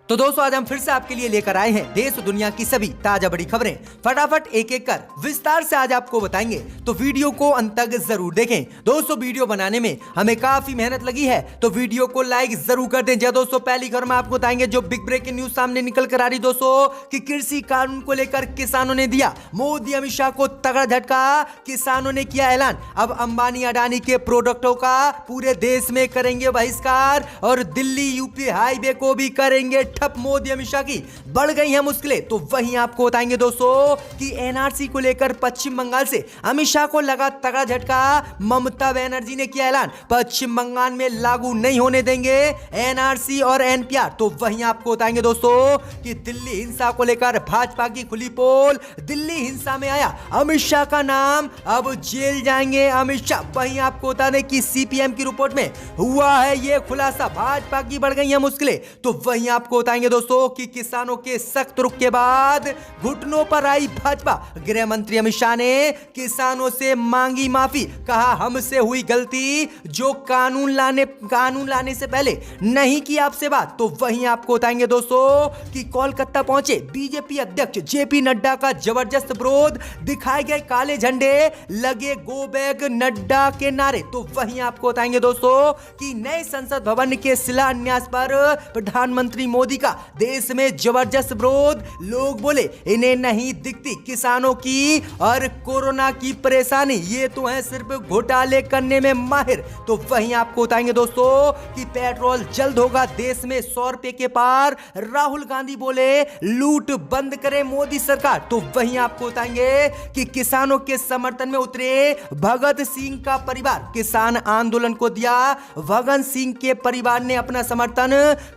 तो दोस्तों आज हम फिर से आपके लिए लेकर आए हैं देश और दुनिया की सभी ताजा बड़ी खबरें। फटाफट एक एक कर विस्तार से आज आपको बताएंगे, तो वीडियो को अंत तक जरूर देखें। दोस्तों वीडियो बनाने में हमें काफी मेहनत लगी है, तो वीडियो को लाइक जरूर कर दें। दोस्तों पहली खबर में आपको बताएंगे जो बिग ब्रेकिंग न्यूज सामने निकल कर आ रही दोस्तों कि कृषि कानून को लेकर किसानों ने दिया मोदी अमित शाह को तगड़ा झटका। किसानों ने किया ऐलान, अब अंबानी अडानी के प्रोडक्टों का पूरे देश में करेंगे बहिष्कार और दिल्ली यूपी हाईवे को भी करेंगे ठप। मोदी अमित शाह की बढ़ गई हैं मुश्किलें, तो वहीं आपको बताएंगे दोस्तों कि एनआरसी को लेकर पश्चिम बंगाल से अमित शाह को लगा तगड़ा झटका। ममता बनर्जी ने किया ऐलान, पश्चिम बंगाल में लागू नहीं होने देंगे एनआरसी और एनपीआर। तो वहीं आपको बताएंगे दोस्तों कि दिल्ली हिंसा को लेकर भाजपा की खुली पोल, दिल्ली हिंसा में आया अमित शाह का नाम, अब जेल जाएंगे अमित शाह। वहीं आपको बता दें कि सीपीएम की रिपोर्ट में हुआ है यह खुलासा, भाजपा की बढ़ गई हैं मुश्किलें। तो वहीं आपको बताएंगे दोस्तों कि किसानों के सख्त रुख के बाद घुटनों पर आई भाजपा। गृह मंत्री अमित शाह ने किसानों से मांगी माफी, कहा हमसे हुई गलती, जो कानून लाने से पहले नहीं की आपसे बात। तो वहीं आपको बताएंगे दोस्तों कि कोलकाता पहुंचे बीजेपी अध्यक्ष जेपी नड्डा का जबरदस्त विरोध, दिखाए गए काले झंडे, लगे गो बैक नड्डा के नारे। तो वहीं आपको बताएंगे दोस्तों कि नए संसद भवन के शिलान्यास पर प्रधानमंत्री मोदी का देश में जबरदस्त विरोध। लोग बोले इन्हें नहीं दिखती किसानों की और कोरोना की परेशानी, ये तो है सिर्फ घोटाले करने में माहिर। तो वहीं आपको बताएंगे दोस्तों कि पेट्रोल जल्द होगा देश में 100 रुपए के पार, राहुल गांधी बोले लूट बंद करे मोदी सरकार। तो वहीं आपको बताएंगे कि किसानों के समर्थन में उतरे भगत सिंह का परिवार, किसान आंदोलन को दिया भगत सिंह के परिवार ने अपना समर्थन,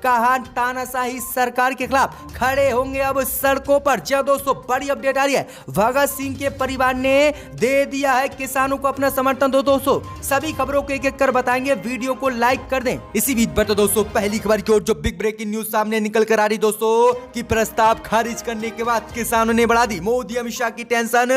कहा तानाशाही सरकार के खिलाफ खड़े होंगे अब सड़कों पर। जब दोस्तों बड़ी अपडेट आ रही है, भगत सिंह के परिवार ने दे दिया है किसानों को अपना समर्थन। तो दोस्तों सभी खबरों को एक एक कर बताएंगे, वीडियो को लाइक कर दें। इसी बीच पर तो दोस्तों पहली खबर की ओर जो बिग ब्रेकिंग न्यूज सामने निकल कर आ रही दोस्तों कि प्रस्ताव खारिज करने के बाद किसानों ने बढ़ा दी मोदी अमित शाह की टेंशन,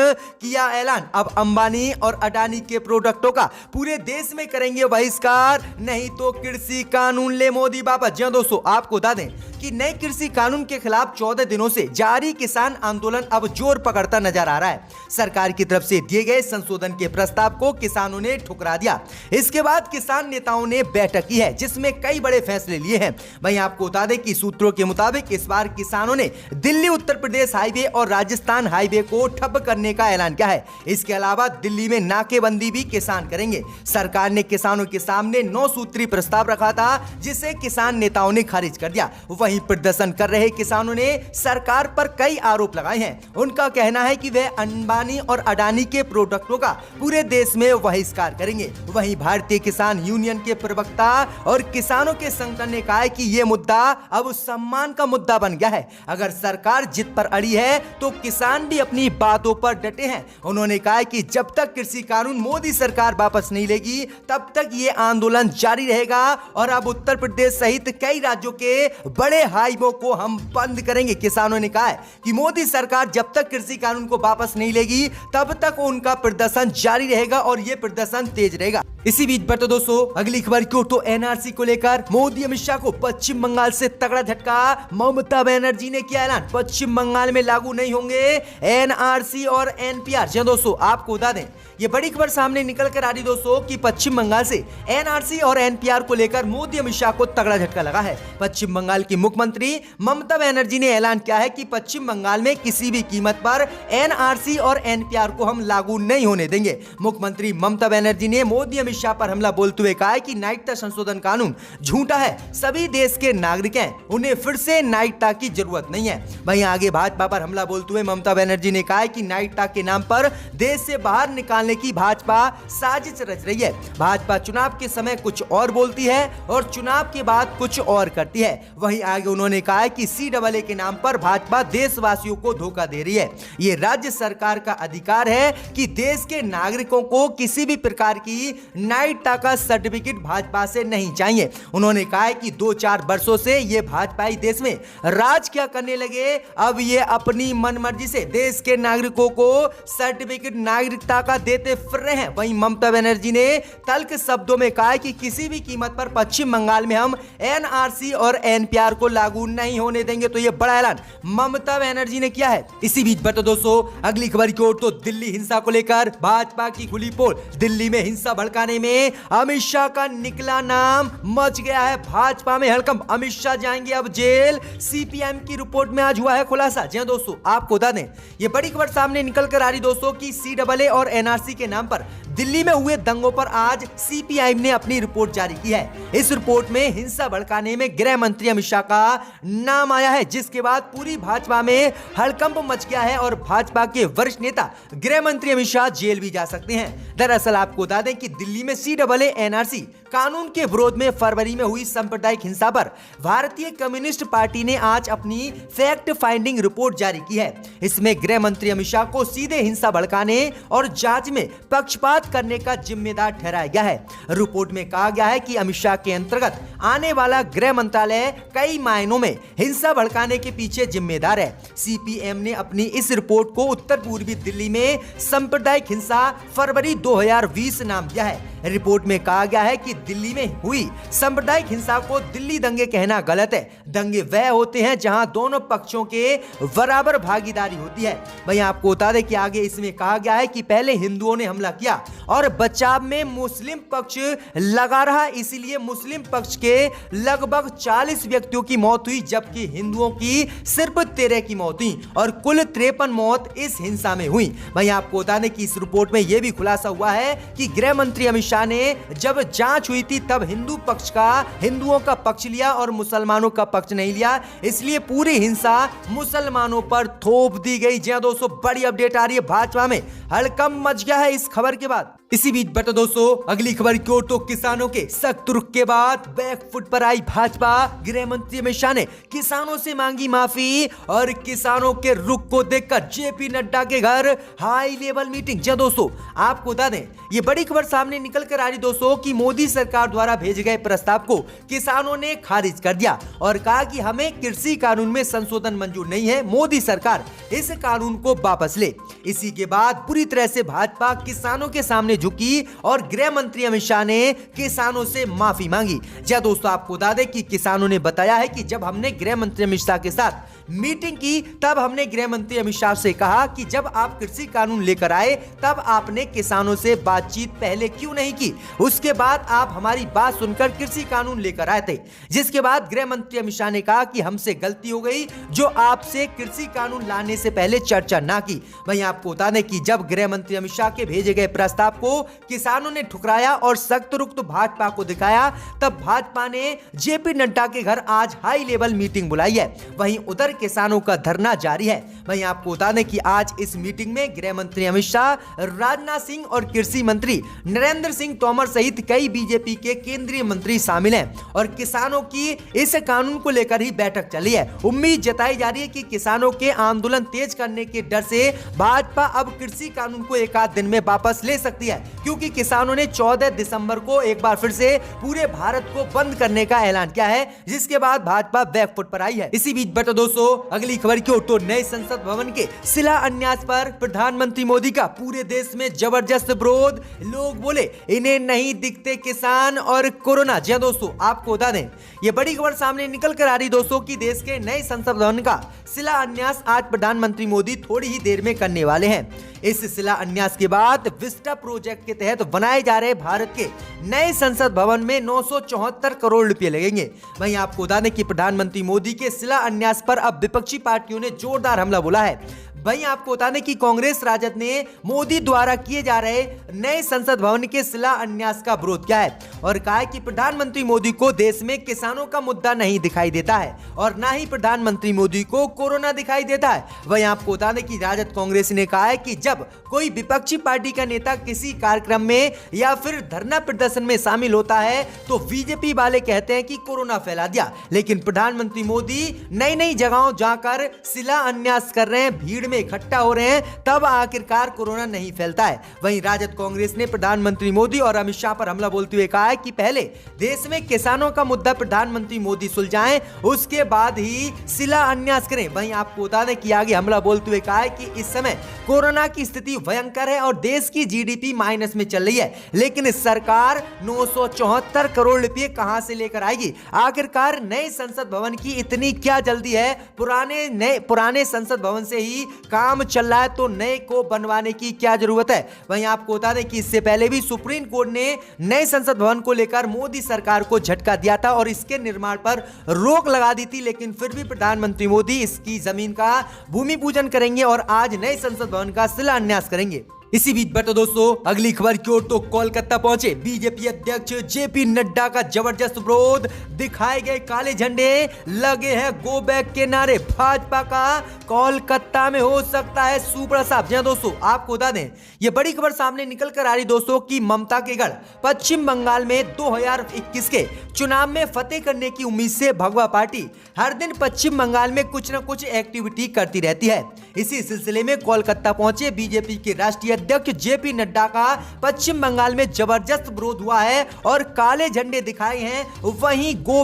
किया ऐलान, अब अंबानी और अडानी के प्रोडक्टों का पूरे देश में करेंगे बहिष्कार, नहीं तो कृषि कानून ले मोदी वापस। जी दोस्तों आपको बता दें कि नए कृषि कानून के खिलाफ 14 दिनों से जारी किसान आंदोलन अब जोर पकड़ता नजर आ रहा है। सरकार की तरफ से दिए गए संशोधन के प्रस्ताव को किसानों ने ठुकरा दिया। इसके बाद किसान नेताओं ने बैठक की है जिसमें कई बड़े फैसले लिए हैं। वहीं आपको बता दें कि सूत्रों के मुताबिक इस बार किसानों ने दिल्ली उत्तर प्रदेश हाईवे और राजस्थान हाईवे को ठप करने का ऐलान किया है। इसके अलावा दिल्ली में नाकेबंदी भी किसान करेंगे। सरकार ने किसानों के सामने 9 सूत्री प्रस्ताव रखा था जिसे किसान नेताओं ने खारिज कर दिया। वहीं प्रदर्शन कर रहे किसानों ने सरकार पर कई आरोप लगाए हैं। उनका कहना है कि वे अंबानी और अडानी के प्रोडक्टों का पूरे देश में बहिष्कार करेंगे। वहीं भारतीय किसान यूनियन के प्रवक्ता और किसानों के संगठन ने कहा है कि यह मुद्दा अब सम्मान का मुद्दा बन गया है। अगर सरकार जिद पर अड़ी है तो किसान भी अपनी बातों पर डटे हैं। उन्होंने कहा है कि जब तक कृषि कानून मोदी सरकार वापस नहीं लेगी तब तक ये आंदोलन जारी रहेगा और अब उत्तर प्रदेश सहित कई राज्यों के बड़े हाईवे को हम बंद करेंगे। किसानों ने कहा है कि मोदी सरकार जब तक कृषि कानून को वापस नहीं लेगी तब तक उनका प्रदर्शन जारी रहेगा और यह प्रदर्शन तेज रहेगा। इसी बीच पर तो दोस्तों अगली खबर की ओर तो एनआरसी को लेकर मोदी अमित शाह को पश्चिम बंगाल से तगड़ा झटका। ममता बनर्जी ने किया ऐलान, पश्चिम बंगाल में लागू नहीं होंगे एनआरसी और एनपीआर। जी दोस्तों आपको बता दें ये बड़ी खबर सामने निकल कर आ रही दोस्तों कि पश्चिम बंगाल से एनआरसी और एनपीआर को लेकर मोदी अमित शाह को तगड़ा झटका लगा है। पश्चिम बंगाल की मुख्यमंत्री ममता बनर्जी ने ऐलान किया है कि पश्चिम बंगाल में किसी भी कीमत पर एनआरसी और एनपीआर को हम लागू नहीं होने देंगे। मुख्यमंत्री ममता बनर्जी ने मोदी अमित शाह पर हमला बोलते हुए कहा है कि नागरिकता संशोधन कानून झूठा है, सभी देश के नागरिक हैं, उन्हें फिर से नागरिकता की जरूरत नहीं है। वहीं आगे भाजपा पर हमला बोलते हुए ममता बनर्जी ने कहा है कि नागरिकता के नाम पर देश से बाहर निकालने की भाजपा साजिश रच रही है। भाजपा चुनाव के समय कुछ और बोलती है और चुनाव के बाद कुछ और करती है। वहीं आगे उन्होंने कहा है कि CAA के नाम पर भाजपा देशवासियों को धोखा दे रही है। ये राज्य सरकार का अधिकार है कि देश के नागरिकों को किसी भी प्रकार की नागरिकता का सर्टिफिकेट भाजपा से नहीं चाहिए। उन्होंने कहा है कि 2-4 वर्षों से ये भाजपाई देश में राज क्या करने लगे, अब ये अपनी मनमर्जी से देश के नागरिकों को सर्टिफिकेट नागरिकता का देते फिर रहे हैं। वहीं ममता बनर्जी ने तल्ख शब्दों में कहा है कि किसी भी कीमत पर पश्चिम बंगाल में हम एनआरसी और एनपीआर को लागू नहीं होने देंगे। तो ये बड़ा ऐलान ममता बनर्जी ने किया है। इसी बीच बता दोस्तों अगली खबर की ओर, तो दिल्ली हिंसा को लेकर भाजपा की खुली पोल। दिल्ली में हिंसा भड़काने में अमित शाह का निकला नाम, मच गया है भाजपा में हड़कंप। अमित शाह जाएंगे अब जेल, सीपीएम की रिपोर्ट में आज हुआ है खुलासा। जी दोस्तों आपको बता दें, ये बड़ी खबर सामने निकल कर आ रही दोस्तों कि सीएए और एनआरसी के नाम पर दिल्ली में हुए दंगों पर आज सीपीआई ने अपनी रिपोर्ट जारी की है। इस रिपोर्ट में हिंसा भड़काने में गृह मंत्री अमित शाह का नाम आया है, जिसके बाद पूरी भाजपा में हड़कंप मच गया है और भाजपा के वरिष्ठ नेता गृह मंत्री अमित शाह जेल भी जा सकते हैं। दरअसल आपको बता दें कि दिल्ली में सीएए एनआरसी कानून के विरोध में फरवरी में हुई सांप्रदायिक हिंसा पर भारतीय कम्युनिस्ट पार्टी ने आज अपनी फैक्ट फाइंडिंग रिपोर्ट जारी की है। इसमें गृह मंत्री अमित शाह को सीधे हिंसा भड़काने और जांच में पक्षपात करने का जिम्मेदार ठहराया गया है। रिपोर्ट में कहा गया है कि अमित शाह के अंतर्गत आने वाला गृह मंत्रालय कई मायनों में हिंसा भड़काने के पीछे जिम्मेदार है। सीपीएम ने अपनी इस रिपोर्ट को उत्तर पूर्वी दिल्ली में सांप्रदायिक हिंसा फरवरी 2020 नाम दिया है। रिपोर्ट में कहा गया है कि दिल्ली में हुई सांप्रदायिक हिंसा को दिल्ली दंगे कहना गलत है। दंगे वह होते हैं जहां दोनों पक्षों के बराबर भागीदारी होती है। भाई आपको बता दें कि आगे इसमें कहा गया है कि पहले हिंदुओं ने हमला किया और बचाव में मुस्लिम पक्ष लगा रहा, इसीलिए मुस्लिम पक्ष के लगभग 40 व्यक्तियों की मौत हुई, जबकि हिंदुओं की सिर्फ 13 की मौत हुई और कुल 53 मौत इस हिंसा में हुई। भाई आपको बता दें कि इस रिपोर्ट में यह भी खुलासा हुआ है कि गृह मंत्री अमित शाह ने जब जांच हुई थी तब हिंदुओं का पक्ष लिया और मुसलमानों का पक्ष नहीं लिया, इसलिए पूरी हिंसा मुसलमानों पर थोप दी गई। जी दोस्तों बड़ी अपडेट आ रही है, भाजपा में हड़कंप मच गया है इस खबर के बाद। इसी बीच बता दोस्तों अगली खबर की ओर, तो किसानों के सख्त रुख के बाद बैकफुट पर आई भाजपा। गृह मंत्री अमित शाह ने किसानों से मांगी माफी और किसानों के रुख को देखकर जेपी नड्डा के घर हाई लेवल मीटिंग। जी दोस्तों आपको बता दें, ये बड़ी खबर सामने निकल कर आ रही दोस्तों कि मोदी सरकार द्वारा भेजे गए प्रस्ताव को किसानों ने खारिज कर दिया और कहा कि हमें कृषि कानून में संशोधन मंजूर नहीं है, मोदी सरकार इस कानून को वापस ले। इसी के बाद पूरी तरह से भाजपा किसानों के सामने झुकी और गृह मंत्री अमित शाह ने किसानों से माफी मांगी। जी दोस्तों आपको बता दें कि किसानों ने बताया है कि जब हमने गृह मंत्री अमित शाह के साथ मीटिंग की तब हमने गृह मंत्री अमित शाह से कहा कि जब आप कृषि कानून लेकर आए तब आपने किसानों से बातचीत पहले क्यों नहीं की, उसके बाद आप हमारी बात सुनकर कृषि कानून लेकर आए थे। जिसके बाद गृह मंत्री अमित शाह ने कहा कि हमसे गलती हो गई जो आपसे कृषि कानून लाने से पहले चर्चा ना की। वहीं आपको बता दें कि जब गृह मंत्री अमित शाह के भेजे गए प्रस्ताव को किसानों ने ठुकराया और सख्त रुख तो भाजपा को दिखाया, तब भाजपा ने जेपी नड्डा के घर आज हाई लेवल मीटिंग बुलाई है। वहीं उधर किसानों का धरना जारी है। वहीं आपको बता दें कि आज इस मीटिंग में गृह मंत्री अमित शाह, राजनाथ सिंह और कृषि मंत्री नरेंद्र सिंह तोमर सहित कई बीजेपी के केंद्रीय मंत्री शामिल हैं और किसानों की इस कानून को लेकर ही बैठक चली है। उम्मीद जताई जा रही है कि किसानों के आंदोलन तेज करने के डर से भाजपा अब कृषि कानून को एक आध दिन में वापस ले सकती है, क्योंकि किसानों ने 14 दिसंबर को एक बार फिर से पूरे भारत को बंद करने का ऐलान किया है, जिसके बाद भाजपा बैकफुट पर आई है। इसी बीच बता दोस्तों अगली खबर की ओर, तो नए संसद भवन के शिलान्यास पर प्रधानमंत्री मोदी का पूरे देश में जबरदस्त विरोध। लोग बोले इन्हें नहीं दिखते किसान और कोरोना। जी दोस्तों आपको बता दें, ये बड़ी खबर सामने निकल कर आ रही दोस्तों कि देश के नए संसद भवन का शिलान्यास आज प्रधानमंत्री मोदी थोड़ी ही देर में करने वाले हैं। इस शिलान्यास के बाद विस्टा प्रोजेक्ट के तहत बनाए जा रहे भारत के नए संसद भवन में 974 करोड़ रुपए लगेंगे। वहीं आपको बता दें कि प्रधानमंत्री मोदी के शिलान्यास पर अब विपक्षी पार्टियों ने जोरदार हमला बोला है। वहीं आपको बता दें कि कांग्रेस राजद ने मोदी द्वारा किए जा रहे नए संसद भवन के शिलान्यास का विरोध किया है और कहा है कि प्रधानमंत्री मोदी को देश में किसानों का मुद्दा नहीं दिखाई देता है और ना ही प्रधानमंत्री मोदी को कोरोना दिखाई देता है। वहीं आपको बता दें कि राजद कांग्रेस ने कहा है कि जब कोई विपक्षी पार्टी का नेता किसी कार्यक्रम में या फिर धरना प्रदर्शन में शामिल होता है तो बीजेपी वाले कहते हैं कि कोरोना फैला दिया, लेकिन प्रधानमंत्री मोदी नई नई जगहों जाकर शिलान्यास कर रहे हैं, भीड़ में इकट्ठा हो रहे हैं तब आखिरकार कोरोना नहीं फैलता है। वहीं राजद कांग्रेस ने प्रधानमंत्री मोदी और अमित शाह पर हमला बोलते हुए कहा है कि पहले देश में किसानों का मुद्दा प्रधानमंत्री मोदी सुलझाएं, उसके बाद ही शिलान्यास करें। वहीं आपको बता दें कि आगे हमला बोलते हुए कहा है कि इस समय कोरोना की स्थिति भयंकर है और देश की जीडीपी माइनस में चल रही है, लेकिन सरकार 974 करोड़ रुपए कहां से लेकर आएगी? आखिरकार नए संसद भवन की इतनी क्या जल्दी है? पुराने संसद भवन से ही काम चल रहा है तो नए को बनवाने की क्या जरूरत है? वहीं आपको बता दें कि इससे पहले भी सुप्रीम कोर्ट ने नए संसद भवन को लेकर मोदी सरकार को झटका दिया था और इसके निर्माण पर रोक लगा दी थी, लेकिन फिर भी प्रधानमंत्री मोदी इसकी जमीन का भूमि पूजन करेंगे और आज नए संसद भवन का शिलान्यास करेंगे। इसी बीच बता दोस्तों अगली खबर की ओर तो कोलकाता पहुंचे बीजेपी अध्यक्ष जेपी नड्डा का जबरदस्त विरोध, दिखाए गए काले झंडे, लगे हैं गो बैक के नारे। भाजपा का कोलकाता में हो सकता है सुपड़ा साहब। जी दोस्तों आपको बता दें ये बड़ी खबर सामने निकल कर आ रही दोस्तों कि ममता के गढ़ पश्चिम बंगाल में 2021 के चुनाव में फतेह करने की उम्मीद से भगवा पार्टी हर दिन पश्चिम बंगाल में कुछ न कुछ एक्टिविटी करती रहती है। इसी सिलसिले में कोलकाता पहुंचे बीजेपी के राष्ट्रीय अध्यक्ष जेपी नड्डा का पश्चिम बंगाल में जबरदस्त विरोध हुआ है और काले झंडे दिखाए हैं, वहीं गो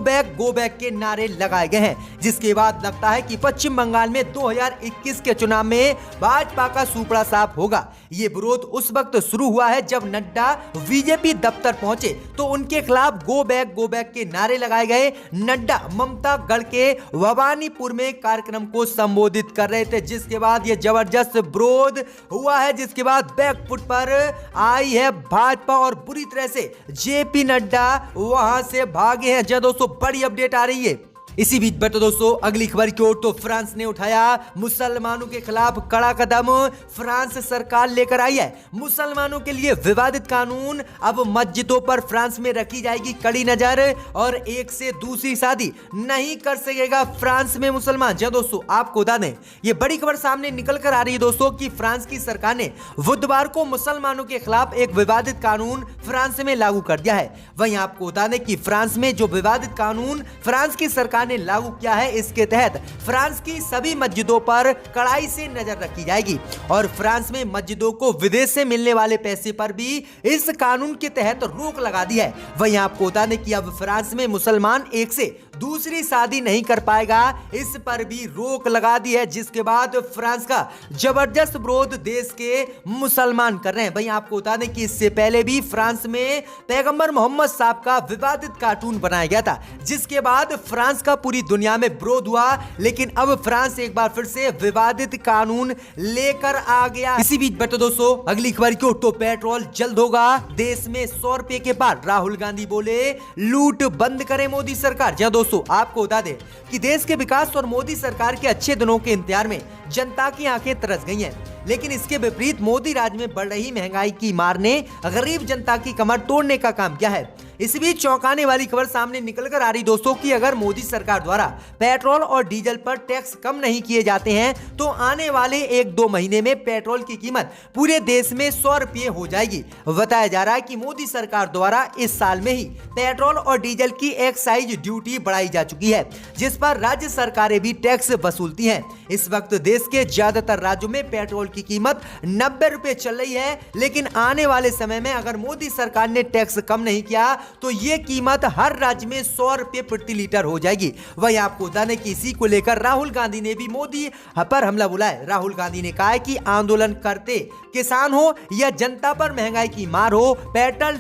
बैक के नारे लगाए गए हैं, जिसके बाद लगता है कि पश्चिम बंगाल में 2021 के चुनाव में भाजपा का सुपड़ा साफ होगा। ये विरोध उस वक्त शुरू हुआ है जब नड्डा बीजेपी दफ्तर पहुंचे तो उनके खिलाफ गो बैक के नारे लगाए गए। नड्डा ममता गढ़ के भवानीपुर में कार्यक्रम को संबोधित कर रहे थे, जिसके बाद ये जबरदस्त विरोध हुआ है, जिसके बाद बैकफुट पर आई है भाजपा और बुरी तरह से जेपी नड्डा वहां से भागे हैं। जब दोस्तों बड़ी अपडेट आ रही है। इसी बीच बता दोस्तों अगली खबर की ओर तो फ्रांस ने उठाया मुसलमानों के खिलाफ कड़ा कदम। फ्रांस सरकार लेकर आई है मुसलमानों के लिए विवादित कानून। अब मस्जिदों पर फ्रांस में रखी जाएगी कड़ी नजर और एक से दूसरी शादी नहीं कर सकेगा फ्रांस में मुसलमान। जी दोस्तों आपको बता दें ये बड़ी खबर सामने निकल कर आ रही है दोस्तों कि फ्रांस की सरकार ने बुधवार को मुसलमानों के खिलाफ एक विवादित कानून फ्रांस में लागू कर दिया है। वहीं आपको बता दें कि फ्रांस में जो विवादित कानून फ्रांस की सरकार ने लागू किया है, इसके तहत फ्रांस की सभी मस्जिदों पर कड़ाई से नजर रखी जाएगी और फ्रांस में मस्जिदों को विदेश से मिलने वाले पैसे पर भी इस कानून के तहत रोक लगा दी है। वहीं आपको बता दें कि अब फ्रांस में मुसलमान एक से दूसरी शादी नहीं कर पाएगा, इस पर भी रोक लगा दी है, जिसके बाद फ्रांस का जबरदस्त विरोध देश के मुसलमान कर रहे हैं। वहीं आपको बता दें कि इससे पहले भी फ्रांस में पैगंबर मोहम्मद साहब का विवादित कार्टून बनाया गया था, जिसके बाद फ्रांस का पूरी दुनिया में विरोध हुआ, लेकिन अब फ्रांस एक बार फिर से विवादित कानून लेकर आ गया। इसी बीच बता दोस्तों अगली खबर की तो पेट्रोल जल्द होगा देश में 100 रुपए के पार। राहुल गांधी बोले लूट बंद करे मोदी सरकार। जी दोस्तों आपको बता दें कि देश के विकास और मोदी सरकार के अच्छे दिनों के इंतजार में जनता की आंखें तरस गई हैं, लेकिन इसके विपरीत मोदी राज में बढ़ रही महंगाई की मार ने गरीब जनता की कमर तोड़ने का काम किया है। इस बीच चौंकाने वाली खबर सामने निकल कर आ रही दोस्तों कि अगर मोदी सरकार द्वारा पेट्रोल और डीजल पर टैक्स कम नहीं किए जाते हैं तो आने वाले 1-2 महीने में पेट्रोल की कीमत पूरे देश में 100 रुपये हो जाएगी। बताया जा रहा है कि मोदी सरकार द्वारा इस साल में ही पेट्रोल और डीजल की एक्साइज ड्यूटी बढ़ाई जा चुकी है, जिस पर राज्य सरकारें भी टैक्स वसूलती हैं। इस वक्त देश के ज्यादातर राज्यों में पेट्रोल की कीमत 90 रुपए चल रही है, लेकिन आने वाले समय में अगर मोदी सरकार ने टैक्स कम नहीं किया तो ये कीमत हर राज्य में 100 रुपए प्रति लीटर हो जाएगी। वहीं आपको बता दें कि इसी को लेकर राहुल गांधी ने भी मोदी पर हमला बोला है। राहुल गांधी ने कहा है कि आंदोलन करते किसान हो या जनता पर महंगाई की मार हो, पेट्रोल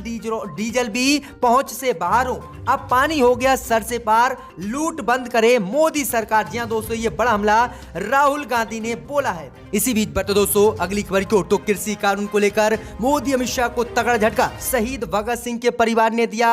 डीजल भी पहुंच से बाहर हो, अब पानी हो गया सर से पार, लूट बंद करे मोदी सरकार। जी दोस्तों ये बड़ा हमला राहुल गांधी ने बोला है। इसी बीच बता दोस्तों अगली खबर की तो कृषि कानून को लेकर मोदी अमित शाह को तगड़ा झटका। शहीद भगत सिंह के परिवार ने दिया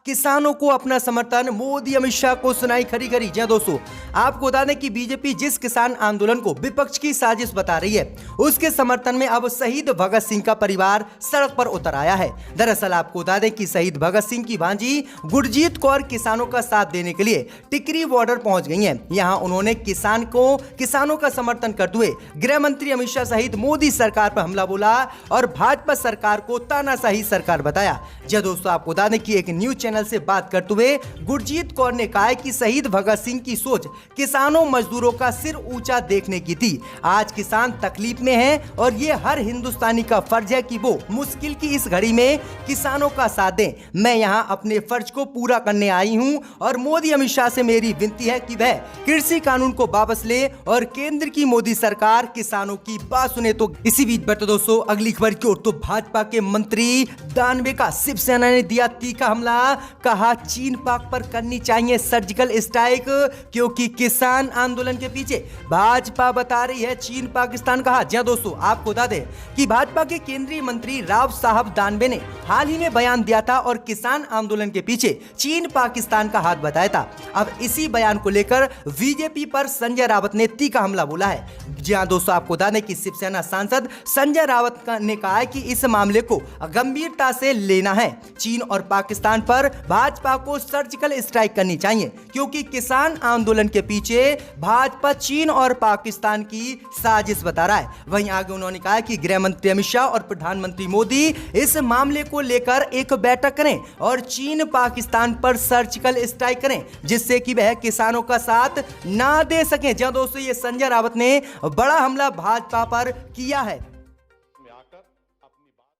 किसानों को अपना समर्थन, मोदी अमित शाह को सुनाई खरी खरी। जी दोस्तों आपको बता दें कि बीजेपी जिस किसान आंदोलन को विपक्ष की साजिश बता रही है, उसके समर्थन में अब शहीद भगत सिंह का परिवार सड़क पर उतर आया है। दरअसल आपको बता दें कि शहीद भगत सिंह की भांजी गुरजी गुरजीत कौर किसानों का साथ देने के लिए टिकरी बॉर्डर पहुंच गई हैं। यहां उन्होंने किसानों का समर्थन करते हुए गृह मंत्री अमित शाह सहित मोदी सरकार पर हमला बोला और भाजपा सरकार को तानाशाही सरकार बताया। जी दोस्तों, आपको बता दें कि एक न्यूज चैनल से बात करते हुए गुरजीत कौर ने कहा कि शहीद भगत सिंह की सोच किसानों मजदूरों का सिर ऊंचा देखने की थी। आज किसान तकलीफ में हैं और ये हर हिंदुस्तानी का फर्ज है कि वो मुश्किल की इस घड़ी में किसानों का साथ दें। मैं यहां अपने फर्ज को पूरा करने आई हूं और मोदी अमित शाह से मेरी विनती है कि वह कृषि कानून को वापस ले और केंद्र की मोदी सरकार किसानों की बात सुने। तो इसी बीच बढ़ते दोस्तों अगली खबर की ओर, तो भाजपा के मंत्री दानवे का शिवसेना ने दिया तीखा हमला। कहा चीन पाक पर करनी चाहिए सर्जिकल स्ट्राइक क्योंकि किसान आंदोलन के पीछे भाजपा बता रही है चीन पाकिस्तान। कहा जी दोस्तों, आपको बता दें कि भाजपा के केंद्रीय मंत्री राव साहब दानवे ने हाल ही में बयान दिया था और किसान आंदोलन के पीछे चीन पाकिस्तान का हाथ बताया था। अब इसी बयान को लेकर बीजेपी पर संजय रावत ने तीखा हमला बोला है। जी हाँ दोस्तों, आपको बता दें कि शिवसेना सांसद संजय रावत ने कहा है कि इस मामले को गंभीरता से लेना है। चीन और पाकिस्तान पर भाजपा को सर्जिकल स्ट्राइक करनी चाहिए क्योंकि किसान आंदोलन के पीछे भाजपा चीन और पाकिस्तान की साजिश बता रहा है। वहीं आगे उन्होंने कहा कि गृह मंत्री अमित शाह और प्रधानमंत्री मोदी इस मामले को लेकर एक बैठक करें और चीन पाकिस्तान पर सर्जिकल स्ट्राइक करें जिससे कि वह किसानों का साथ ना दे सकें। जी दोस्तों, ये संजय रावत ने बड़ा हमला भाजपा पर किया है।